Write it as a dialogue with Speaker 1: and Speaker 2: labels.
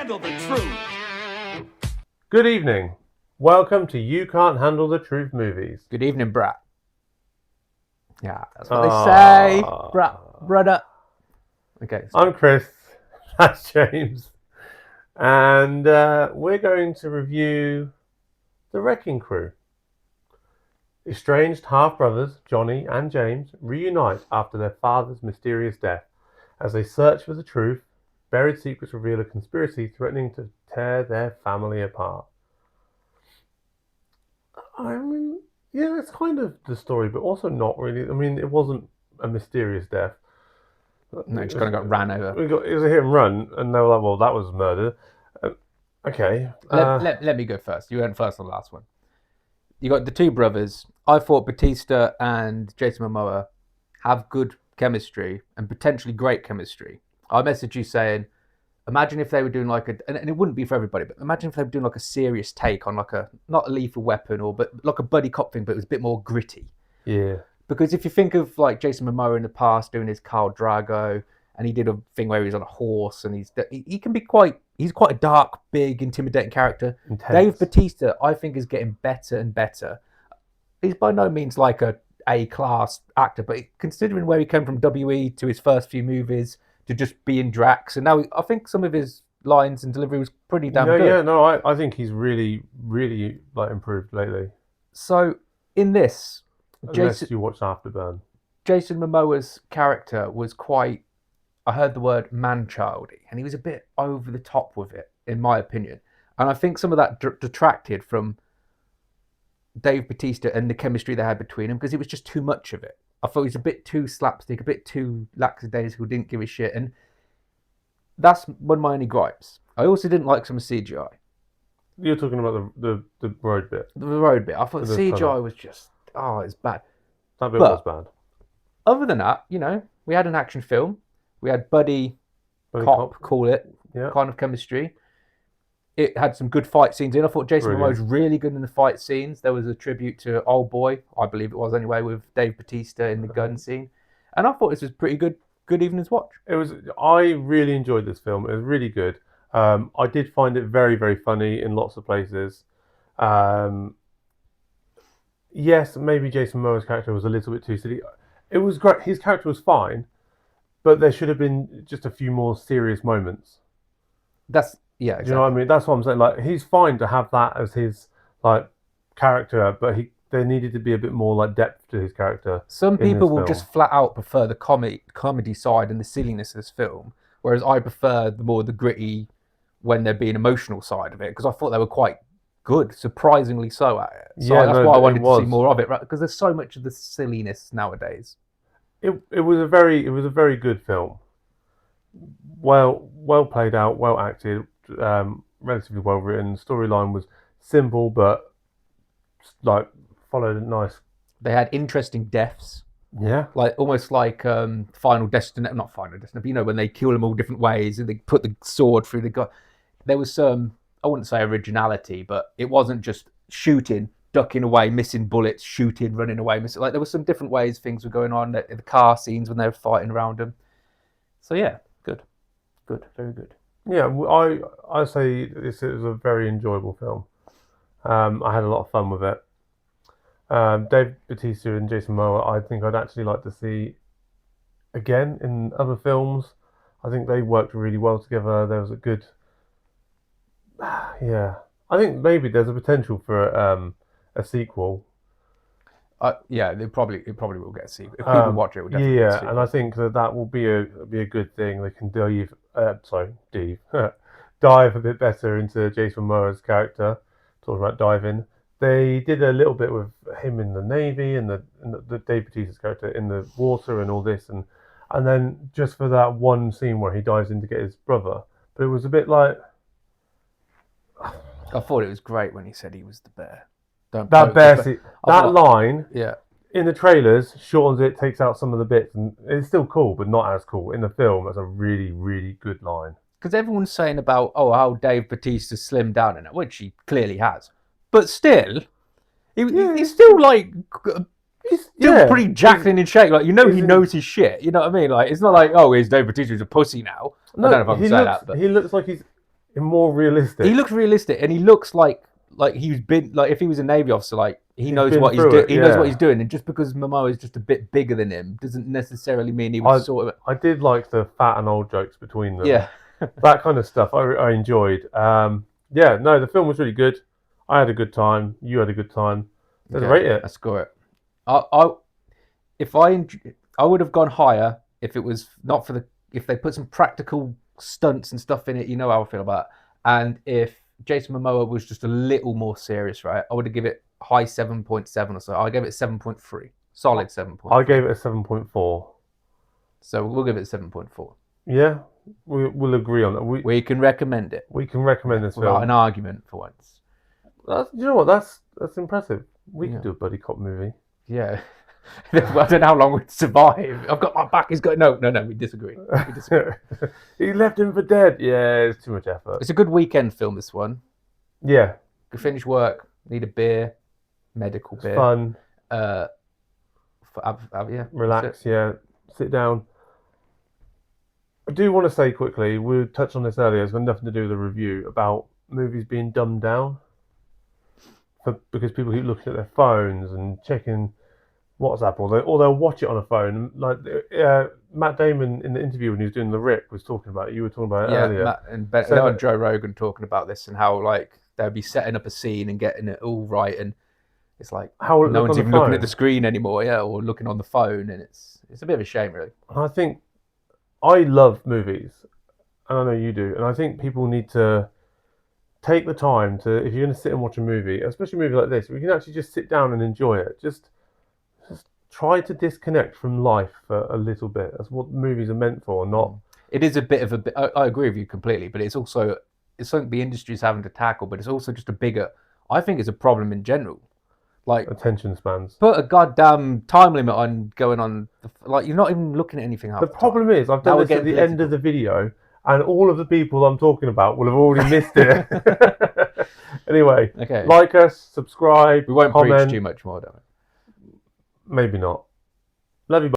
Speaker 1: handle the truth.
Speaker 2: Good evening. Welcome to You Can't Handle the Truth movies.
Speaker 3: Good evening, brat. Yeah, that's what they say, brother. Okay.
Speaker 2: I'm Chris. That's James. And we're going to review The Wrecking Crew. Estranged half-brothers, Johnny and James, reunite after their father's mysterious death. As they search for the truth, buried secrets reveal a conspiracy threatening to tear their family apart. I mean, yeah, it's kind of the story, but also not really. I mean, it wasn't a mysterious death.
Speaker 3: No, just kind of got ran over.
Speaker 2: It was a hit and run, and they were like, well, that was murder. Okay.
Speaker 3: Let me go first. You went first on the last one. You got the two brothers. I thought Bautista and Jason Momoa have good chemistry and potentially great chemistry. I messaged you saying, imagine if they were doing like and it wouldn't be for everybody, but imagine if they were doing like a serious take on like not a Lethal Weapon but like a buddy cop thing, but it was a bit more gritty.
Speaker 2: Yeah.
Speaker 3: Because if you think of like Jason Momoa in the past doing his Khal Drago, and he did a thing where he was on a horse, and he can be he's quite a dark, big, intimidating character.
Speaker 2: Intense.
Speaker 3: Dave Bautista, I think, is getting better and better. He's by no means like a class actor, but considering where he came from WE to his first few movies to just being Drax, and now I think some of his lines and delivery was pretty damn good.
Speaker 2: Yeah, no, I think he's really, really like improved lately.
Speaker 3: So in this,
Speaker 2: Unless you watched Afterburn.
Speaker 3: Jason Momoa's character was quite, I heard the word man-childy, and he was a bit over the top with it, in my opinion. And I think some of that detracted from Dave Bautista and the chemistry they had between them, because it was just too much of it. I thought he was a bit too slapstick, a bit too lackadaisical, didn't give a shit, and that's one of my only gripes. I also didn't like some of CGI.
Speaker 2: You're talking about the road bit.
Speaker 3: The road bit. I thought the CGI was just, it's bad.
Speaker 2: That bit was bad.
Speaker 3: Other than that, we had an action film. We had buddy cop, call it, kind of chemistry. It had some good fight scenes in. I thought Jason Momoa was really good in the fight scenes. There was a tribute to Old Boy, I believe it was anyway, with Dave Bautista in the gun scene. And I thought this was pretty good evening's watch.
Speaker 2: I really enjoyed this film. It was really good. I did find it very, very funny in lots of places. Yes, maybe Jason Momoa's character was a little bit too silly. It was great. His character was fine, but there should have been just a few more serious moments.
Speaker 3: Exactly.
Speaker 2: Do you know what I mean? That's what I'm saying. Like, he's fine to have that as his like character, but there needed to be a bit more like depth to his character.
Speaker 3: Some people will just flat out prefer the comedy side and the silliness of this film, whereas I prefer the gritty when they're being emotional side of it, because I thought they were quite good, surprisingly so at it. So that's why I wanted to see more of it, right? Because there's so much of the silliness nowadays.
Speaker 2: It was a very good film. Well played out, well acted, relatively well written. Storyline was simple, but like followed a nice.
Speaker 3: They had interesting deaths.
Speaker 2: Yeah,
Speaker 3: like almost like Final Destination, not Final Destination, but when they kill them all different ways and they put the sword through the guy. There was some, I wouldn't say originality, but it wasn't just shooting, ducking away, missing bullets, shooting, running away, missing. Like there were some different ways things were going on. The car scenes when they were fighting around them. So yeah, good, very good.
Speaker 2: Yeah, I say this was a very enjoyable film. I had a lot of fun with it. Dave Bautista and Jason Momoa, I think I'd actually like to see again in other films. I think they worked really well together. There was a good. Yeah, I think maybe there's a potential for a sequel.
Speaker 3: Yeah, it probably will get a sequel. If people watch it, will definitely get a sequel.
Speaker 2: And I think that will be a good thing. They can dive a bit better into Jason Momoa's character. Talking about diving, they did a little bit with him in the Navy and the Dave Bautista's character in the water and all this, and then just for that one scene where he dives in to get his brother. But it was a bit like.
Speaker 3: I thought it was great when he said he was the bear.
Speaker 2: That line,
Speaker 3: yeah,
Speaker 2: in the trailers shortens it, takes out some of the bits, and it's still cool, but not as cool. In the film, that's a really, really good line.
Speaker 3: Because everyone's saying about how Dave Bautista slimmed down in it, which he clearly has, but still, he's still like. He's still pretty jacked and in shape. Like, he knows his shit. You know what I mean? Like, it's not like, here's Dave Bautista, who's a pussy now. I don't know if I can say that, but
Speaker 2: he looks like he's more realistic.
Speaker 3: He looks realistic, and he looks like he's been like if he was a Navy officer, like he knows
Speaker 2: been
Speaker 3: what he's
Speaker 2: through
Speaker 3: doing.
Speaker 2: it,
Speaker 3: He knows what he's
Speaker 2: yeah.
Speaker 3: doing, and just because Momoa is just a bit bigger than him doesn't necessarily mean he would
Speaker 2: I
Speaker 3: sort of
Speaker 2: I did like the fat and old jokes between them.
Speaker 3: yeah.
Speaker 2: That kind of stuff I enjoyed. Yeah, no, the film was really good. I had a good time. You had a good time. Let's
Speaker 3: Okay,
Speaker 2: rate
Speaker 3: I
Speaker 2: it.
Speaker 3: score it. I if I would have gone higher if it was not for the if they put some practical stunts and stuff in it. You know how I feel about it. And if Jason Momoa was just a little more serious, right? I would have given it high 7.7 or so. I gave it 7.3, solid
Speaker 2: I
Speaker 3: 7.3.
Speaker 2: gave it a 7.4.
Speaker 3: So we'll give it 7.4.
Speaker 2: Yeah, we'll agree on that.
Speaker 3: We can recommend it.
Speaker 2: We can recommend this
Speaker 3: Without an
Speaker 2: film.
Speaker 3: argument for once.
Speaker 2: You know what? That's impressive. We
Speaker 3: Yeah.
Speaker 2: could do a buddy cop movie.
Speaker 3: Yeah. I don't know how long we'd survive. I've got my back is going. No, we disagree. We disagree.
Speaker 2: He left him for dead. Yeah, it's too much effort.
Speaker 3: It's a good weekend film, this one.
Speaker 2: Yeah,
Speaker 3: Could finish work, need a beer, medical
Speaker 2: it's
Speaker 3: beer.
Speaker 2: fun.
Speaker 3: Yeah,
Speaker 2: Relax. Yeah, sit down. I do want to say quickly, we touched on this earlier. It's got nothing to do with the review about movies being dumbed down because people keep looking at their phones and checking WhatsApp, or they'll watch it on a phone. Like Matt Damon in the interview when he was doing the Rick was talking about it. You were talking about it
Speaker 3: Yeah,
Speaker 2: earlier.
Speaker 3: Matt and Ben,
Speaker 2: Said
Speaker 3: and Joe Rogan talking about this and how like they'll be setting up a scene and getting it all right, and it's like
Speaker 2: how it
Speaker 3: no
Speaker 2: look on
Speaker 3: one's
Speaker 2: the
Speaker 3: even looking at
Speaker 2: phone.
Speaker 3: the screen anymore, yeah, or looking on the phone, and it's a bit of a shame, really.
Speaker 2: And I think I love movies, and I know you do. And I think people need to take the time to, if you're going to sit and watch a movie, especially a movie like this, we can actually just sit down and enjoy it. Just try to disconnect from life for a little bit. That's what movies are meant for, not.
Speaker 3: It is a bit of a. I agree with you completely, but it's also it's something the industry's having to tackle. But it's also just a bigger. I think it's a problem in general. Like
Speaker 2: Attention spans.
Speaker 3: put a goddamn time limit on going on. Like you're not even looking at anything half
Speaker 2: The
Speaker 3: the time.
Speaker 2: problem is, I've
Speaker 3: Now
Speaker 2: done
Speaker 3: we're
Speaker 2: this at
Speaker 3: getting
Speaker 2: the end of the video, and all of the people I'm talking about will have already missed it. Anyway,
Speaker 3: Okay.
Speaker 2: like us, subscribe,
Speaker 3: We won't
Speaker 2: comment.
Speaker 3: preach too much more, don't we?
Speaker 2: Maybe not. Love you.